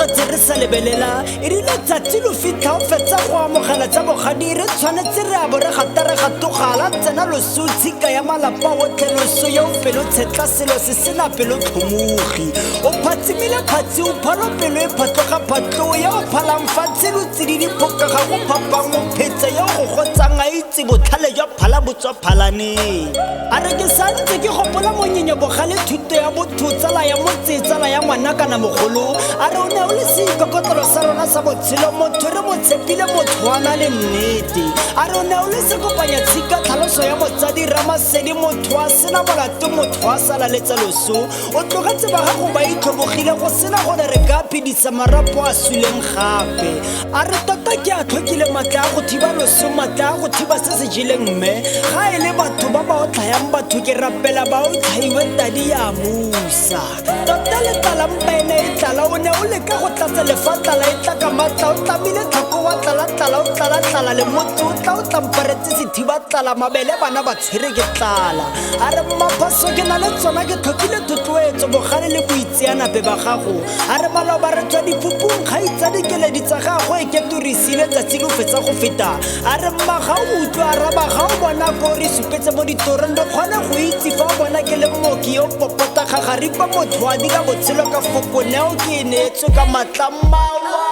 gotse re sa lebelela e rile tsatsi lo fitlha o fetsa go amogela tsa bogadi re tshwanetse re a bo re gata re gatogala tsena loso tshika ya malapa otlhe loso yo pelo tshetla selo se sena pelo tlhomogi o phatsimile phatsi o phalo pelo e phatloga phatlo ya o phalang fatshe lo tsididi phoka ga go phapang o phetsa ya go gotsang a itse botlhale jwa phala botswa phalaneng a re ke santse ke gopola monyenyo bogale thuto ya botho tsala ya motse tsala ya ngwana kana mogolo a re o ne o le seikokotolo sa rona sa botshelo motho re mo tshepile motho wa na le nnete a re o ne o le sekopanya tshika tlhaloso ya motsadi ramasedi motho a sena molato motho a sala letsa loso o tlogetse ba gago ba itlhobogile go sena gore re ka phedisa marapo a suleng gape a re tota ke a tlhokile maatla a go thiba loso maatla a go thiba se se jeleng mme ga e le batho ba ba o tlhayang batho ke rapela ba o tlhaiwe tadi ya musa tota letala mpa ene e tlala o ne o leka go tlatsa lefatlala e tla ka matla o tlamile tlhako wa tlala-tlala o tlala-tlala le motse o tla o tlamparetse sethiba tlala mabele bana ba tshwere ke tlala a re mmaphaso ke na le tsona ke tlhokile thotloetso bogale le boitseanape ba gago a re maloba re tswa diphupung kgaitsa dikeledi tsa gago e ketorisile tsatsi lo fetsa go feta a re mmaga o utlwa araba ga o bona ko re supetse mo ditorong re kgone go itse fa o bona ke le mmoki yo popota gagaripa motho a dira botshelo ka fokoneo ke e neetswe ka matla mmawa